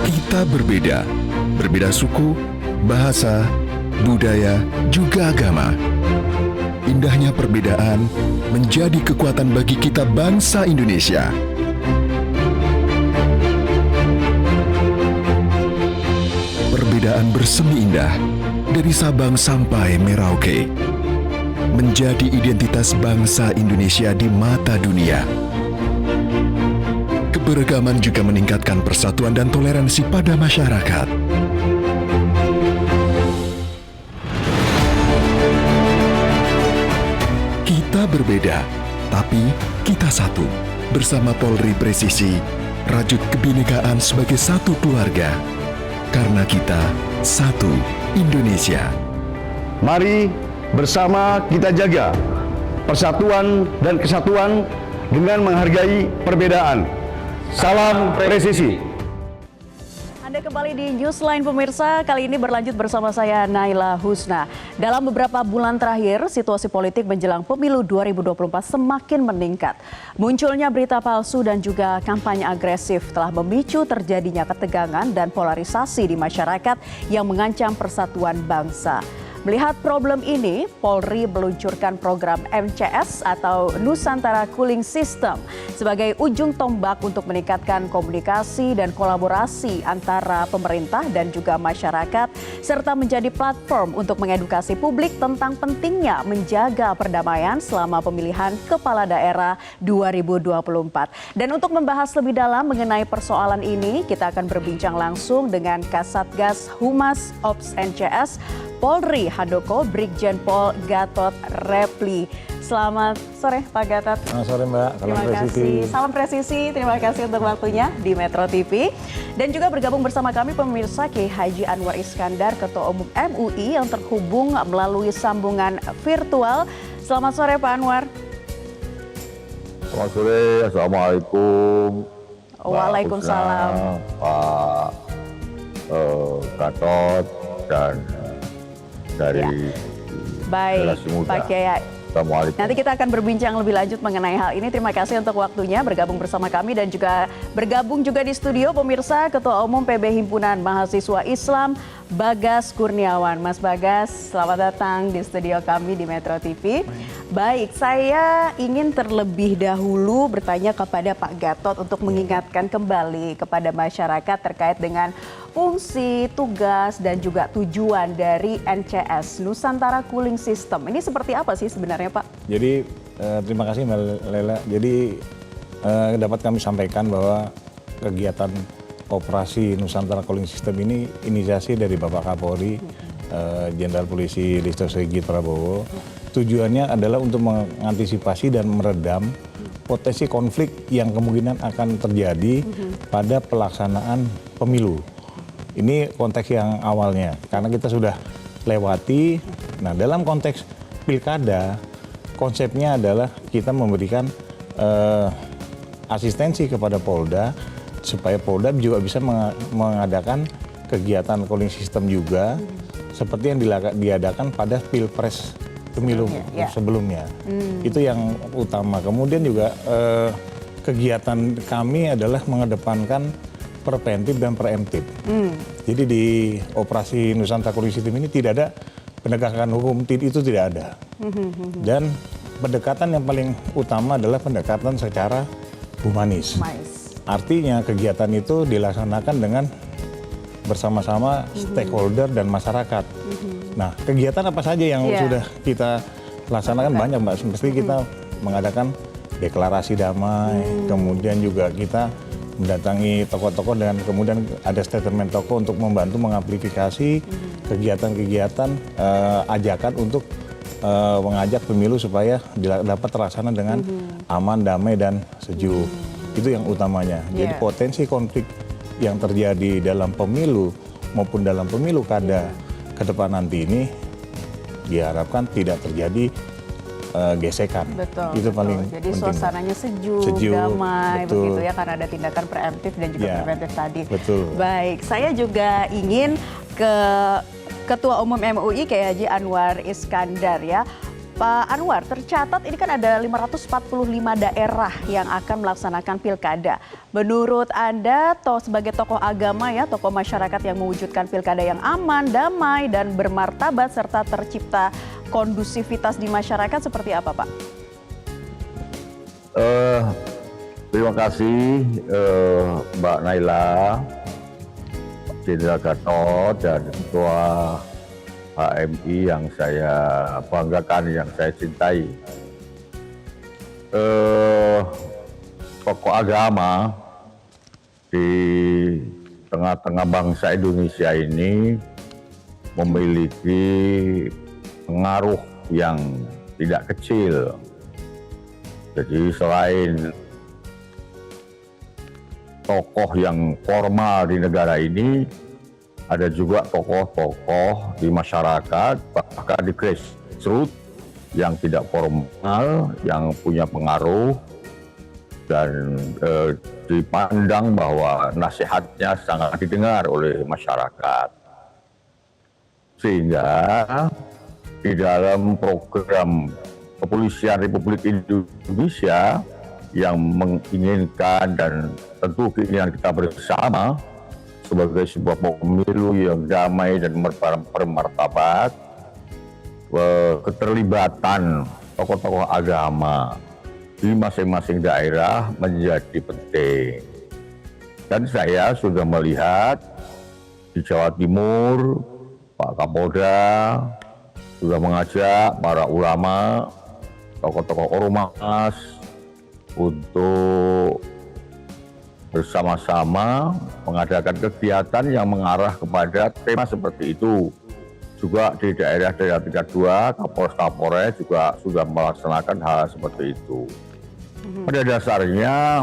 Kita berbeda, berbeda suku, bahasa, budaya, juga agama. Indahnya perbedaan menjadi kekuatan bagi kita bangsa Indonesia. Perbedaan bersemi indah dari Sabang sampai Merauke menjadi identitas bangsa Indonesia di mata dunia. Keberagaman juga meningkatkan persatuan dan toleransi pada masyarakat. Kita berbeda, tapi kita satu. Bersama Polri Presisi, rajut kebinekaan sebagai satu keluarga. Karena kita satu Indonesia. Mari bersama kita jaga persatuan dan kesatuan dengan menghargai perbedaan. Salam presisi. Anda kembali di Newsline pemirsa, kali ini berlanjut bersama saya Naila Husna. Dalam beberapa bulan terakhir, situasi politik menjelang pemilu 2024 semakin meningkat. Munculnya berita palsu dan juga kampanye agresif telah memicu terjadinya ketegangan dan polarisasi di masyarakat yang mengancam persatuan bangsa. Melihat problem ini, Polri meluncurkan program NCS atau Nusantara Cooling System sebagai ujung tombak untuk meningkatkan komunikasi dan kolaborasi antara pemerintah dan juga masyarakat, serta menjadi platform untuk mengedukasi publik tentang pentingnya menjaga perdamaian selama pemilihan kepala daerah 2024. Dan untuk membahas lebih dalam mengenai persoalan ini, kita akan berbincang langsung dengan Kasatgas Humas Ops NCS Polri Handoko, Brigjen Pol Gatot Reply. Selamat sore Pak Gatot. Selamat sore Mbak. Terima kasih. Salam presisi, terima kasih untuk waktunya di Metro TV. Dan juga bergabung bersama kami pemirsa Kiai Haji Anwar Iskandar, Ketua Umum MUI yang terhubung melalui sambungan virtual. Selamat sore Pak Anwar. Selamat sore, Assalamualaikum. Waalaikumsalam. Pak Gatot dan dari Baik, Pak Kiai. Assalamualaikum. Nanti kita akan berbincang lebih lanjut mengenai hal ini. Terima kasih untuk waktunya bergabung bersama kami dan juga bergabung juga di studio pemirsa Ketua Umum PB Himpunan Mahasiswa Islam Bagas Kurniawan. Mas Bagas, selamat datang di studio kami di Metro TV. Baik, saya ingin terlebih dahulu bertanya kepada Pak Gatot untuk mengingatkan kembali kepada masyarakat terkait dengan fungsi, tugas, dan juga tujuan dari NCS, Nusantara Cooling System. Ini seperti apa sih sebenarnya Pak? Jadi terima kasih Mbak Lela. Jadi dapat kami sampaikan bahwa kegiatan operasi Nusantara Cooling System ini inisiasi dari Bapak Kapolri, Jenderal Polisi Listio Sigit Prabowo. Tujuannya adalah untuk mengantisipasi dan meredam potensi konflik yang kemungkinan akan terjadi pada pelaksanaan pemilu. Ini konteks yang awalnya, karena kita sudah lewati. Nah, dalam konteks pilkada, konsepnya adalah kita memberikan asistensi kepada Polda, supaya Polda juga bisa mengadakan kegiatan cooling system juga, seperti yang diadakan pada Pilpres pemilu sebelumnya. Itu yang utama. Kemudian juga kegiatan kami adalah mengedepankan preventif dan preemptif. Jadi di operasi Nusantara Cooling System ini tidak ada penegakan hukum, itu tidak ada. Dan pendekatan yang paling utama adalah pendekatan secara humanis. Artinya kegiatan itu dilaksanakan dengan bersama-sama stakeholder dan masyarakat. Nah, kegiatan apa saja yang sudah kita laksanakan banyak Mbak. Mesti kita mengadakan deklarasi damai, kemudian juga kita mendatangi tokoh-tokoh dan kemudian ada statement tokoh untuk membantu mengamplifikasi kegiatan-kegiatan ajakan untuk mengajak pemilu supaya dapat terlaksana dengan aman, damai, dan sejuk. Itu yang utamanya. Jadi potensi konflik yang terjadi dalam pemilu maupun dalam pemilu kada ke depan nanti ini diharapkan tidak terjadi gesekan. Betul, itu paling jadi penting. Suasananya sejuk, damai, begitu ya, karena ada tindakan preemptif dan juga preventif tadi. Betul. Baik, saya juga ingin ke Ketua Umum MUI Kiai Haji Anwar Iskandar ya. Pak Anwar, tercatat ini kan ada 545 daerah yang akan melaksanakan pilkada. Menurut Anda, sebagai tokoh agama ya, tokoh masyarakat yang mewujudkan pilkada yang aman, damai, dan bermartabat serta tercipta kondusivitas di masyarakat seperti apa, Pak? Terima kasih Mbak Naila, Jenderal Gatot, dan Ketua HMI yang saya banggakan, yang saya cintai. Tokoh agama di tengah-tengah bangsa Indonesia ini memiliki pengaruh yang tidak kecil. Jadi selain tokoh yang formal di negara ini, ada juga tokoh-tokoh di masyarakat, bahkan di grassroots yang tidak formal, yang punya pengaruh dan dipandang bahwa nasihatnya sangat didengar oleh masyarakat. Sehingga di dalam program Kepolisian Republik Indonesia yang menginginkan dan tentu keinginan kita bersama sebagai sebuah pemilu yang damai dan bermartabat, keterlibatan tokoh-tokoh agama di masing-masing daerah menjadi penting. Dan saya sudah melihat di Jawa Timur, Pak Kapolda sudah mengajak para ulama, tokoh-tokoh ormas untuk bersama-sama mengadakan kegiatan yang mengarah kepada tema seperti itu. Juga di daerah-daerah tingkat 2, Kapolres juga sudah melaksanakan hal seperti itu. Pada dasarnya,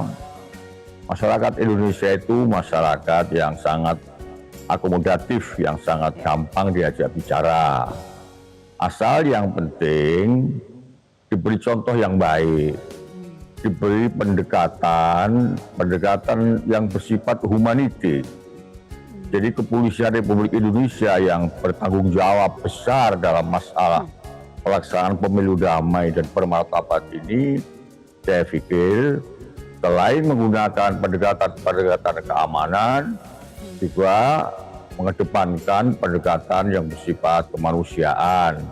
masyarakat Indonesia itu masyarakat yang sangat akomodatif, yang sangat gampang diajak bicara. Asal yang penting diberi contoh yang baik, diberi pendekatan yang bersifat humanity. Jadi Kepolisian Republik Indonesia yang bertanggung jawab besar dalam masalah pelaksanaan pemilu damai dan bermartabat ini, saya pikir selain menggunakan pendekatan keamanan, juga mengedepankan pendekatan yang bersifat kemanusiaan.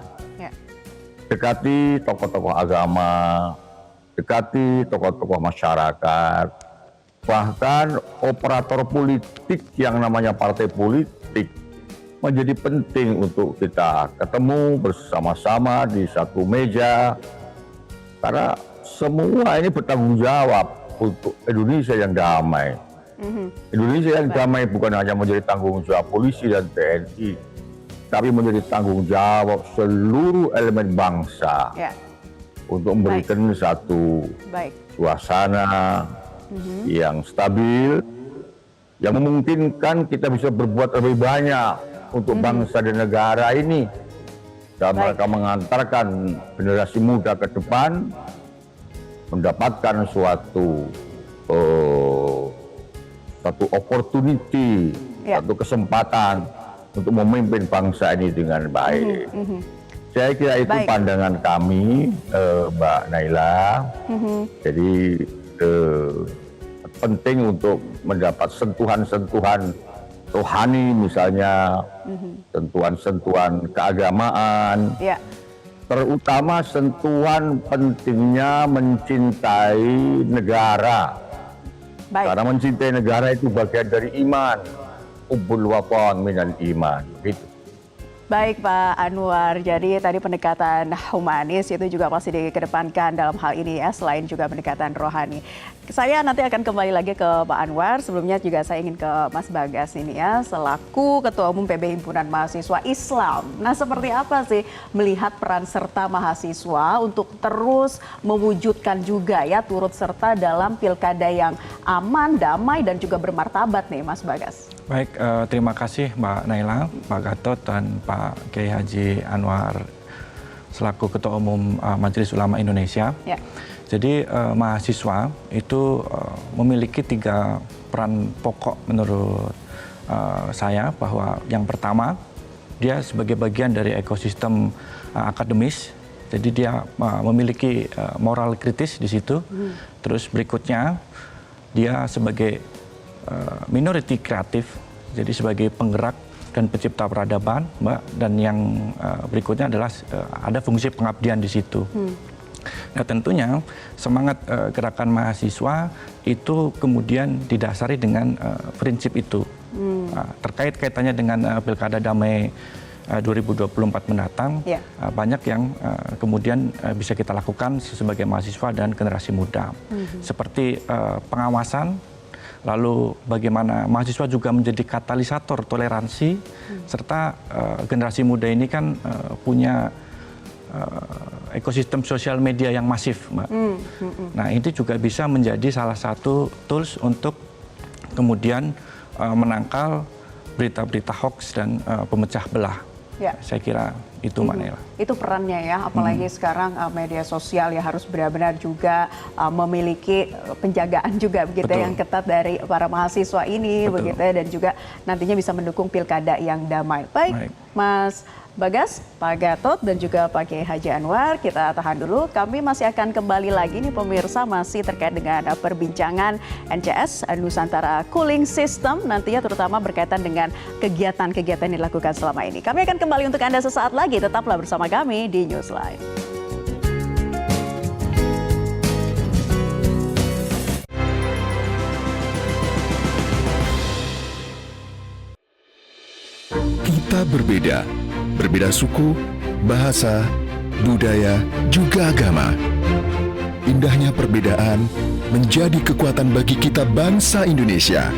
Dekati tokoh-tokoh agama, dekati tokoh-tokoh masyarakat, bahkan operator politik yang namanya partai politik menjadi penting untuk kita ketemu bersama-sama di satu meja, karena semua ini bertanggung jawab untuk Indonesia yang damai. Indonesia yang damai bukan hanya menjadi tanggung jawab polisi dan TNI, tapi menjadi tanggung jawab seluruh elemen bangsa untuk memberikan satu suasana yang stabil, yang memungkinkan kita bisa berbuat lebih banyak untuk bangsa dan negara ini, dan mereka mengantarkan generasi muda ke depan mendapatkan suatu opportunity, satu kesempatan untuk memimpin bangsa ini dengan baik. Saya kira itu pandangan kami, Mbak Naila. Jadi penting untuk mendapat sentuhan-sentuhan rohani, misalnya sentuhan-sentuhan keagamaan, terutama sentuhan pentingnya mencintai negara. Karena mencintai negara itu bagian dari iman. Hubbul watan minal iman. Gitu. Baik Pak Anwar, jadi tadi pendekatan humanis itu juga masih dikedepankan dalam hal ini ya, selain juga pendekatan rohani. Saya nanti akan kembali lagi ke Pak Anwar, sebelumnya juga saya ingin ke Mas Bagas ini ya, selaku Ketua Umum PB Himpunan Mahasiswa Islam. Nah seperti apa sih melihat peran serta mahasiswa untuk terus mewujudkan juga ya, turut serta dalam pilkada yang aman, damai dan juga bermartabat nih Mas Bagas? Baik, terima kasih Mbak Naila, Pak Gatot dan Pak Kiai Haji Anwar selaku Ketua Umum Majelis Ulama Indonesia. Jadi mahasiswa itu memiliki 3 peran pokok menurut saya, bahwa yang pertama dia sebagai bagian dari ekosistem akademis Jadi dia memiliki moral kritis di situ. Terus berikutnya dia sebagai minority kreatif, jadi sebagai penggerak dan pencipta peradaban, Mbak. Dan yang berikutnya adalah ada fungsi pengabdian di situ. Nah tentunya semangat gerakan mahasiswa itu kemudian didasari dengan prinsip itu. Terkait kaitannya dengan Pilkada Damai 2024 mendatang, banyak yang kemudian bisa kita lakukan sebagai mahasiswa dan generasi muda. Seperti pengawasan, lalu bagaimana mahasiswa juga menjadi katalisator toleransi, serta generasi muda ini kan punya ekosistem sosial media yang masif, Mbak. Nah, ini juga bisa menjadi salah satu tools untuk kemudian menangkal berita-berita hoax dan pemecah belah. Saya kira itu, Mbak Naila. Itu perannya ya, apalagi sekarang media sosial ya harus benar-benar juga memiliki penjagaan juga begitu yang ketat dari para mahasiswa ini begitu ya, dan juga nantinya bisa mendukung pilkada yang damai. Baik. Mas Bagas, Pak Gatot, dan juga Pak Kiai Haji Anwar, kita tahan dulu. Kami masih akan kembali lagi nih pemirsa, masih terkait dengan perbincangan NCS, Nusantara Cooling System, nantinya terutama berkaitan dengan kegiatan-kegiatan yang dilakukan selama ini. Kami akan kembali untuk Anda sesaat lagi, tetaplah bersama kami di Newsline. Kita berbeda suku, bahasa, budaya, juga agama. Indahnya perbedaan menjadi kekuatan bagi kita bangsa Indonesia.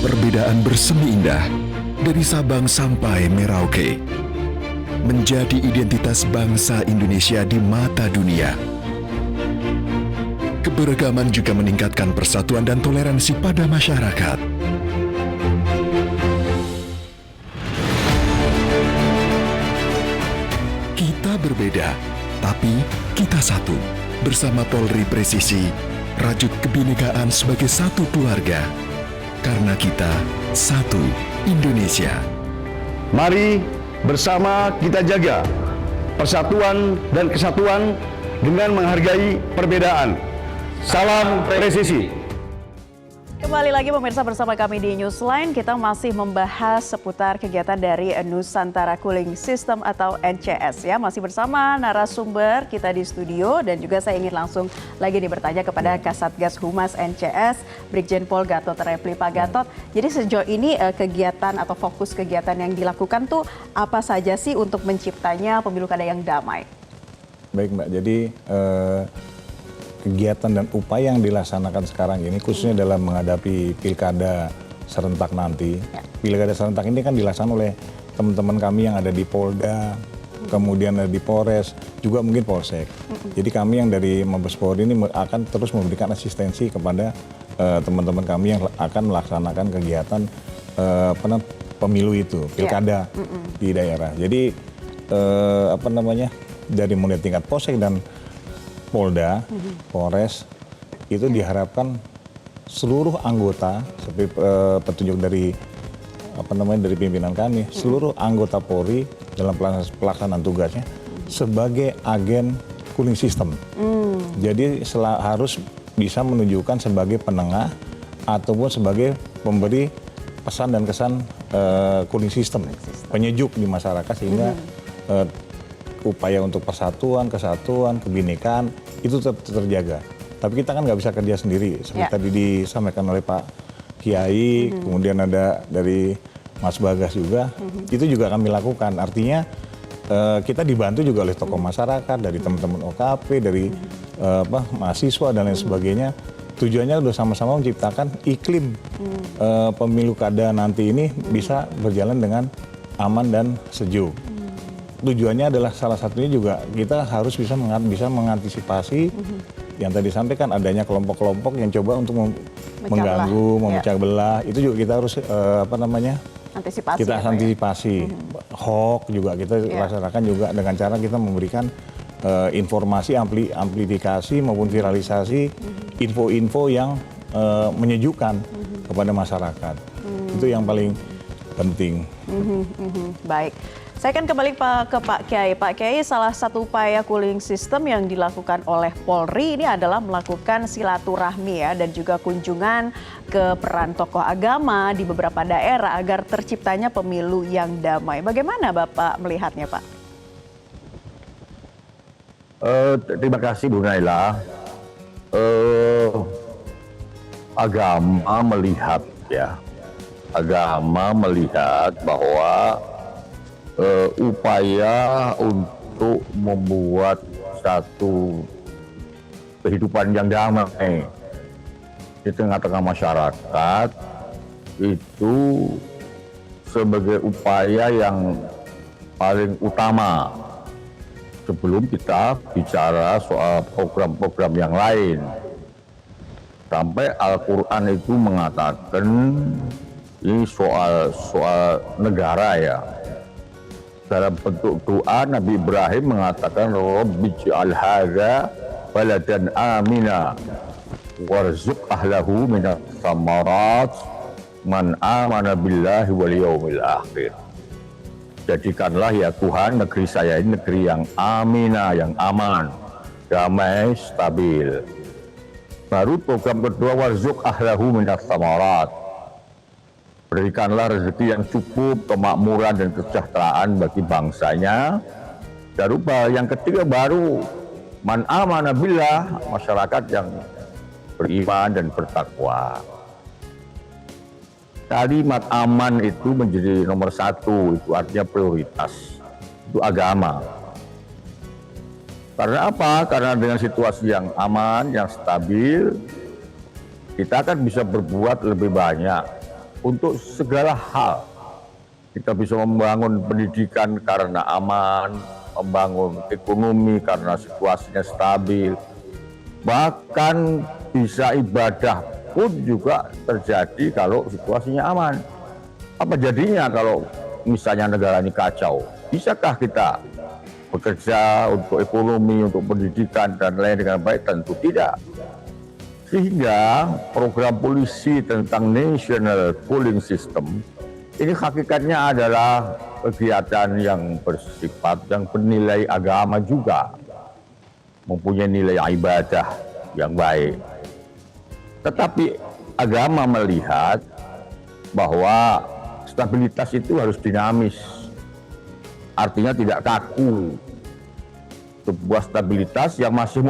Perbedaan bersemi indah dari Sabang sampai Merauke. Menjadi identitas bangsa Indonesia di mata dunia. Keberagaman juga meningkatkan persatuan dan toleransi pada masyarakat. Kita berbeda, tapi kita satu. Bersama Polri Presisi, rajut kebinekaan sebagai satu keluarga. Karena kita satu Indonesia. Mari bersama kita jaga persatuan dan kesatuan dengan menghargai perbedaan. Salam presisi. Kembali lagi pemirsa bersama kami di Newsline, kita masih membahas seputar kegiatan dari Nusantara Cooling System atau NCS ya. Masih bersama narasumber kita di studio, dan juga saya ingin langsung lagi bertanya kepada Kasatgas Humas NCS, Brigjen Pol Gatot Repli. Pak Gatot, jadi sejauh ini kegiatan atau fokus kegiatan yang dilakukan tuh apa saja sih untuk menciptanya pemilu kada yang damai? Baik Mbak, jadi kegiatan dan upaya yang dilaksanakan sekarang ini khususnya dalam menghadapi pilkada serentak nanti. Pilkada serentak ini kan dilaksanakan oleh teman-teman kami yang ada di Polda, kemudian ada di Polres, juga mungkin Polsek. Jadi kami yang dari Mabes Polri ini akan terus memberikan asistensi kepada teman-teman kami yang akan melaksanakan kegiatan pemilu itu, pilkada di daerah. Jadi dari mulai tingkat Polsek dan Polda, Polres, itu diharapkan seluruh anggota seperti petunjuk dari dari pimpinan kami, seluruh anggota Polri dalam pelaksanaan tugasnya sebagai agen cooling system. Jadi harus bisa menunjukkan sebagai penengah ataupun sebagai pemberi pesan dan kesan cooling system, penyejuk di masyarakat sehingga upaya untuk persatuan, kesatuan, kebinekaan itu tetap terjaga. Tapi kita kan nggak bisa kerja sendiri. Seperti tadi disampaikan oleh Pak Kiai, kemudian ada dari Mas Bagas juga. Itu juga kami lakukan. Artinya kita dibantu juga oleh tokoh masyarakat, dari teman-teman OKP, dari mahasiswa dan lain sebagainya. Tujuannya udah sama-sama menciptakan iklim pemilu kada nanti ini bisa berjalan dengan aman dan sejuk. Tujuannya adalah salah satunya juga kita harus bisa mengantisipasi yang tadi sampaikan adanya kelompok-kelompok yang coba untuk mengganggu, memecah belah. Itu juga kita harus antisipasi. Kita antisipasi. Hoax juga kita laksanakan juga dengan cara kita memberikan informasi, amplifikasi maupun viralisasi info-info yang menyejukkan kepada masyarakat. Itu yang paling penting. Baik. Saya akan kembali ke Pak Kiai. Pak Kiai, salah satu upaya cooling system yang dilakukan oleh Polri ini adalah melakukan silaturahmi ya dan juga kunjungan ke peran tokoh agama di beberapa daerah agar terciptanya pemilu yang damai. Bagaimana Bapak melihatnya, Pak? Terima kasih Bu Naila. Agama melihat bahwa upaya untuk membuat satu kehidupan yang damai di tengah-tengah masyarakat itu sebagai upaya yang paling utama sebelum kita bicara soal program-program yang lain. Sampai Al-Quran itu mengatakan ini soal negara ya. Dalam bentuk doa Nabi Ibrahim mengatakan Rabbi ij'al hadza baladan amina warzuq ahlahu minas samarat man amana billahi wal yaumil akhir. Jadikanlah ya Tuhan negeri saya ini negeri yang amina, yang aman, damai, stabil. Baru program kedua warzuq ahlahu minas samarat. Berikanlah rezeki yang cukup, kemakmuran dan kesejahteraan bagi bangsanya. Dan yang ketiga baru man amana billah, masyarakat yang beriman dan bertakwa. Kalimat aman itu menjadi nomor satu, itu artinya prioritas, itu agama. Karena apa? Karena dengan situasi yang aman, yang stabil, kita akan bisa berbuat lebih banyak untuk segala hal. Kita bisa membangun pendidikan karena aman, membangun ekonomi karena situasinya stabil, bahkan bisa ibadah pun juga terjadi kalau situasinya aman. Apa jadinya kalau misalnya negara ini kacau? Bisakah kita bekerja untuk ekonomi, untuk pendidikan dan lain dengan baik? Tentu tidak. Sehingga program polisi tentang National Polling System ini hakikatnya adalah kegiatan yang bersifat, yang bernilai agama juga, mempunyai nilai ibadah yang baik. Tetapi agama melihat bahwa stabilitas itu harus dinamis, artinya tidak kaku. Sebuah stabilitas yang masih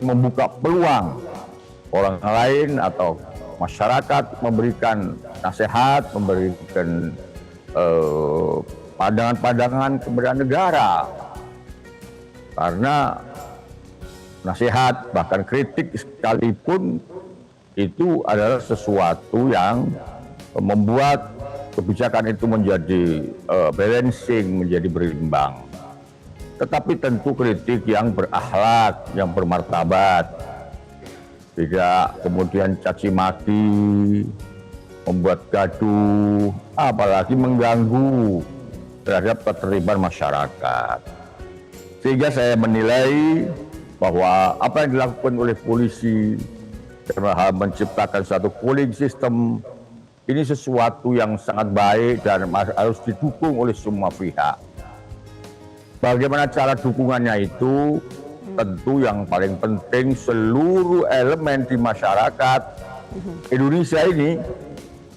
membuka peluang orang lain atau masyarakat memberikan nasihat, memberikan pandangan-pandangan kepada negara. Karena nasihat, bahkan kritik sekalipun itu adalah sesuatu yang membuat kebijakan itu menjadi balancing, menjadi berimbang. Tetapi tentu kritik yang berakhlak, yang bermartabat. Tidak kemudian caci maki, membuat gaduh, apalagi mengganggu terhadap ketertiban masyarakat. Sehingga saya menilai bahwa apa yang dilakukan oleh polisi dalam hal menciptakan satu polling system ini sesuatu yang sangat baik dan harus didukung oleh semua pihak. Bagaimana cara dukungannya itu? Tentu yang paling penting seluruh elemen di masyarakat Indonesia ini,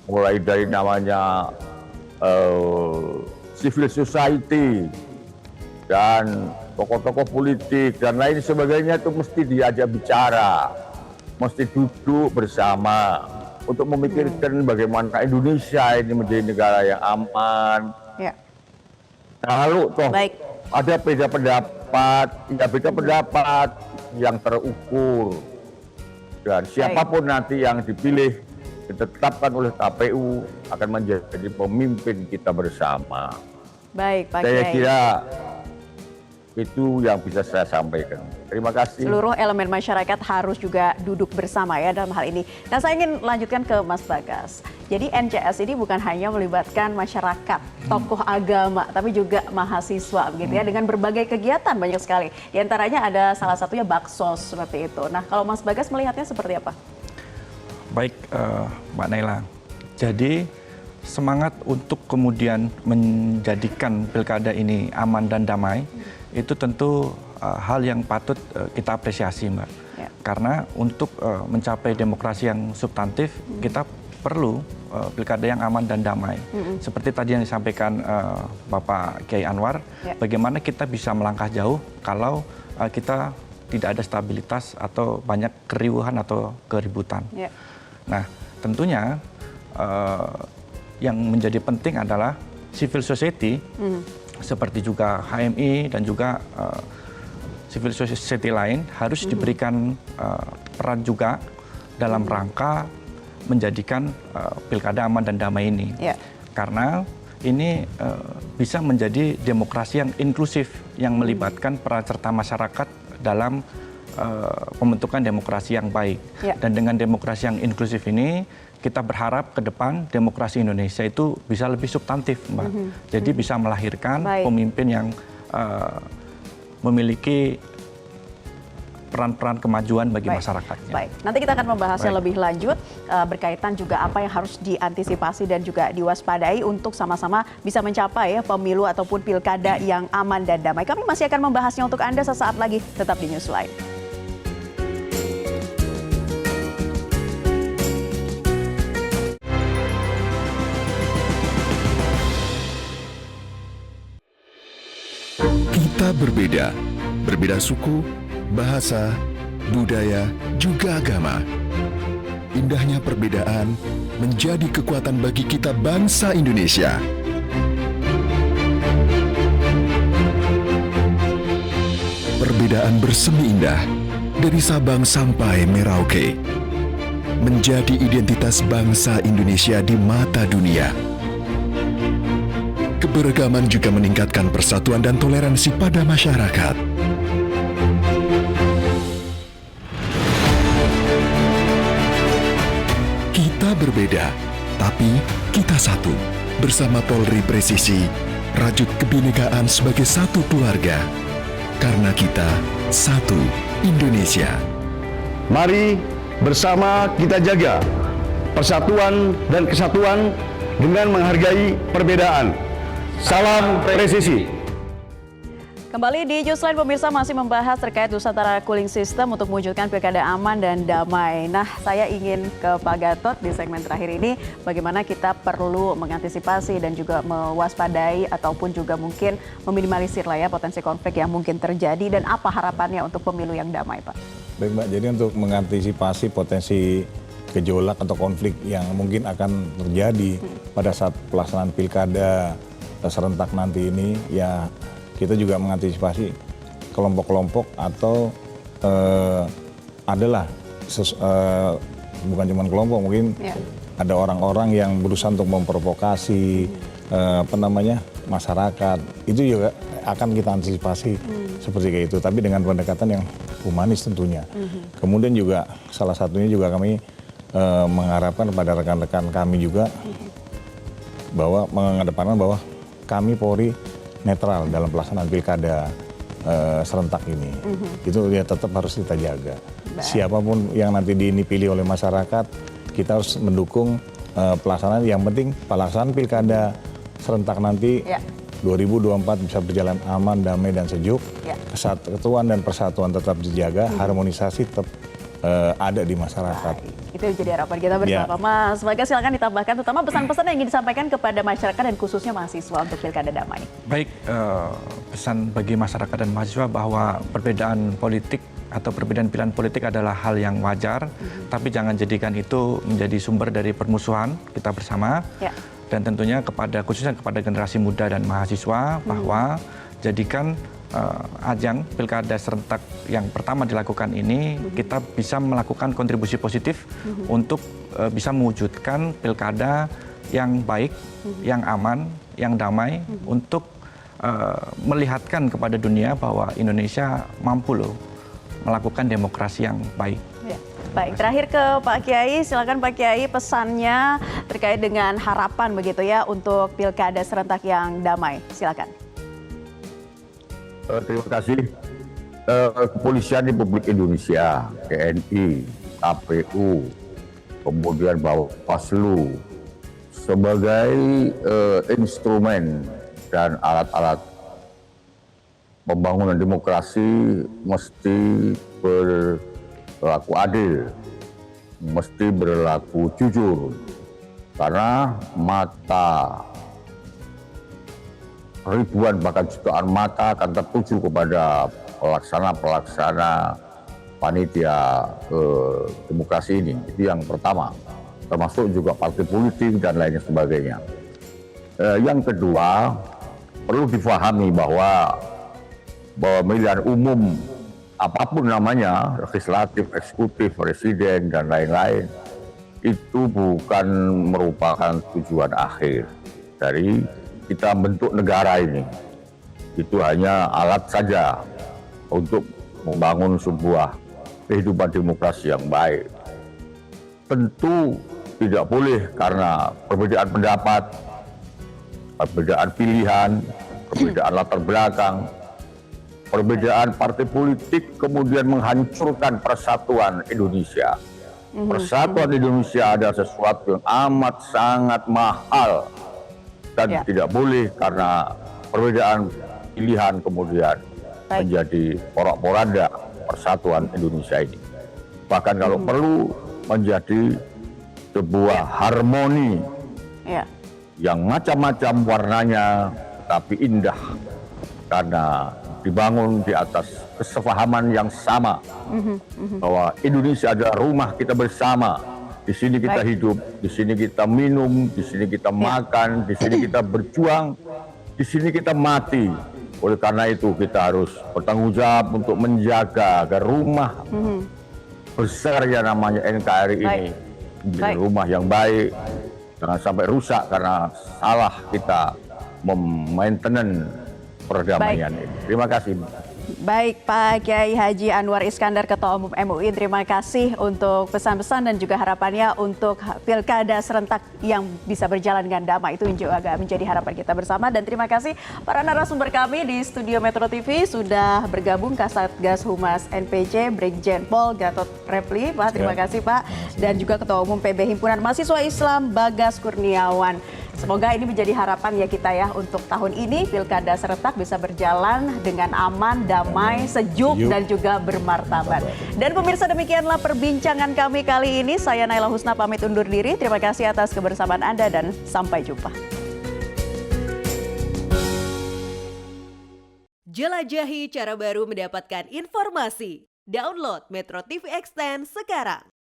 mulai dari namanya civil society dan tokoh-tokoh politik dan lain sebagainya itu mesti diajak bicara, mesti duduk bersama untuk memikirkan bagaimana Indonesia ini menjadi negara yang aman. Ya. Lalu toh ada beda pendapat yang terukur, dan siapapun nanti yang dipilih ditetapkan oleh KPU akan menjadi pemimpin kita bersama. Baik, Pak Saya Kiai. kira itu yang bisa saya sampaikan. Terima kasih. Seluruh elemen masyarakat harus juga duduk bersama ya dalam hal ini. Nah, saya ingin lanjutkan ke Mas Bagas. Jadi NCS ini bukan hanya melibatkan masyarakat, tokoh agama, tapi juga mahasiswa begitu ya, dengan berbagai kegiatan banyak sekali. Di antaranya ada salah satunya baksos seperti itu. Nah, kalau Mas Bagas melihatnya seperti apa? Baik, Mbak Naila. Jadi semangat untuk kemudian menjadikan pilkada ini aman dan damai itu tentu hal yang patut kita apresiasi, Mbak. Ya. Karena untuk mencapai demokrasi yang substantif kita perlu pilkada yang aman dan damai. Seperti tadi yang disampaikan Bapak Kiai Anwar, bagaimana kita bisa melangkah jauh kalau kita tidak ada stabilitas atau banyak keriuhan atau keributan. Ya. Nah, tentunya yang menjadi penting adalah civil society, seperti juga HMI dan juga civil society lain harus diberikan peran juga dalam rangka menjadikan pilkada aman dan damai ini. Ya. Karena ini bisa menjadi demokrasi yang inklusif, yang melibatkan peran serta masyarakat dalam pembentukan demokrasi yang baik. Ya. Dan dengan demokrasi yang inklusif ini, kita berharap ke depan demokrasi Indonesia itu bisa lebih substantif, Mbak. Jadi bisa melahirkan pemimpin yang memiliki peran-peran kemajuan bagi masyarakatnya. Baik, nanti kita akan membahasnya lebih lanjut berkaitan juga apa yang harus diantisipasi dan juga diwaspadai untuk sama-sama bisa mencapai pemilu ataupun pilkada yang aman dan damai. Kami masih akan membahasnya untuk Anda sesaat lagi, tetap di Newsline. Kita berbeda suku, bahasa, budaya, juga agama. Indahnya perbedaan menjadi kekuatan bagi kita bangsa Indonesia. Perbedaan bersemi indah dari Sabang sampai Merauke menjadi identitas bangsa Indonesia di mata dunia. Keberagaman juga meningkatkan persatuan dan toleransi pada masyarakat. Kita berbeda, tapi kita satu. Bersama Polri Presisi, rajut kebinekaan sebagai satu keluarga. Karena kita satu Indonesia. Mari bersama kita jaga persatuan dan kesatuan dengan menghargai perbedaan. Salam presisi. Kembali di Newsline, pemirsa masih membahas terkait Nusantara Cooling System untuk mewujudkan pilkada aman dan damai. Nah, saya ingin ke Pak Gatot di segmen terakhir ini, bagaimana kita perlu mengantisipasi dan juga mewaspadai ataupun juga mungkin meminimalisir lah ya potensi konflik yang mungkin terjadi, dan apa harapannya untuk pemilu yang damai, Pak? Baik, Mbak. Jadi untuk mengantisipasi potensi gejolak atau konflik yang mungkin akan terjadi pada saat pelaksanaan pilkada serentak nanti ini, ya kita juga mengantisipasi kelompok-kelompok atau adalah bukan cuma kelompok, mungkin ada orang-orang yang berusaha untuk memprovokasi masyarakat. Itu juga akan kita antisipasi seperti kayak itu, tapi dengan pendekatan yang humanis tentunya. Kemudian juga salah satunya juga kami mengharapkan kepada rekan-rekan kami juga bahwa mengedepankan bahwa kami Polri netral dalam pelaksanaan pilkada serentak ini. Itu ya tetap harus kita jaga. Siapapun yang nanti dipilih oleh masyarakat, kita harus mendukung pelaksanaan. Yang penting pelaksanaan pilkada serentak nanti 2024 bisa berjalan aman, damai, dan sejuk. Kesatuan dan persatuan tetap dijaga, harmonisasi tetap ada di masyarakat. Itu jadi harapan kita bersama. Mas Bagas, silakan ditambahkan terutama pesan-pesan yang ingin disampaikan kepada masyarakat dan khususnya mahasiswa untuk pilkada damai. Baik, pesan bagi masyarakat dan mahasiswa bahwa perbedaan politik atau perbedaan pilihan politik adalah hal yang wajar, tapi jangan jadikan itu menjadi sumber dari permusuhan kita bersama. Dan tentunya khususnya kepada generasi muda dan mahasiswa bahwa jadikan ajang pilkada serentak yang pertama dilakukan ini, kita bisa melakukan kontribusi positif untuk bisa mewujudkan pilkada yang baik, yang aman, yang damai, untuk melihatkan kepada dunia bahwa Indonesia mampu loh melakukan demokrasi yang baik. Baik, terakhir ke Pak Kiai, silakan Pak Kiai pesannya terkait dengan harapan begitu ya untuk pilkada serentak yang damai. Silakan. Terima kasih. Kepolisian Republik Indonesia, TNI, KPU, kemudian Bawaslu, sebagai instrumen dan alat-alat pembangunan demokrasi mesti berlaku adil, mesti berlaku jujur, karena mata ribuan bahkan jutaan mata akan tertuju kepada pelaksana panitia demokrasi ini. Itu yang pertama, termasuk juga partai politik dan lain sebagainya. Yang kedua, perlu difahami bahwa pemilihan umum apapun namanya, legislatif, eksekutif, presiden dan lain-lain, itu bukan merupakan tujuan akhir dari kita bentuk negara ini. Itu hanya alat saja untuk membangun sebuah kehidupan demokrasi yang baik. Tentu tidak boleh karena perbedaan pendapat, perbedaan pilihan, perbedaan latar belakang, perbedaan partai politik kemudian menghancurkan persatuan Indonesia. Persatuan Indonesia adalah sesuatu yang amat sangat mahal dan tidak boleh karena perbedaan pilihan kemudian menjadi porak-poranda persatuan Indonesia ini. Bahkan kalau perlu menjadi sebuah harmoni yang macam-macam warnanya tapi indah karena dibangun di atas kesepahaman yang sama bahwa Indonesia adalah rumah kita bersama. Di sini kita hidup, di sini kita minum, di sini kita makan, di sini kita berjuang, di sini kita mati. Oleh karena itu kita harus bertanggung jawab untuk menjaga agar rumah besar yang namanya NKRI ini menjadi rumah yang baik, jangan sampai rusak karena salah kita memainten perdamaian ini. Terima kasih. Baik, Pak Kiai Haji Anwar Iskandar, Ketua Umum MUI, terima kasih untuk pesan-pesan dan juga harapannya untuk pilkada serentak yang bisa berjalan dengan damai. Itu juga menjadi harapan kita bersama. Dan terima kasih para narasumber kami di Studio Metro TV sudah bergabung, Kasatgas Humas NPC, Brigjen Pol Gatot Repli. Pak, terima kasih Pak. Dan juga Ketua Umum PB Himpunan Mahasiswa Islam, Bagas Kurniawan. Semoga ini menjadi harapan ya kita ya untuk tahun ini pilkada serentak bisa berjalan dengan aman, damai, sejuk dan juga bermartabat. Dan pemirsa, demikianlah perbincangan kami kali ini. Saya Naila Husna pamit undur diri. Terima kasih atas kebersamaan Anda dan sampai jumpa. Jelajahi cara baru mendapatkan informasi. Download Metro TV Extend sekarang.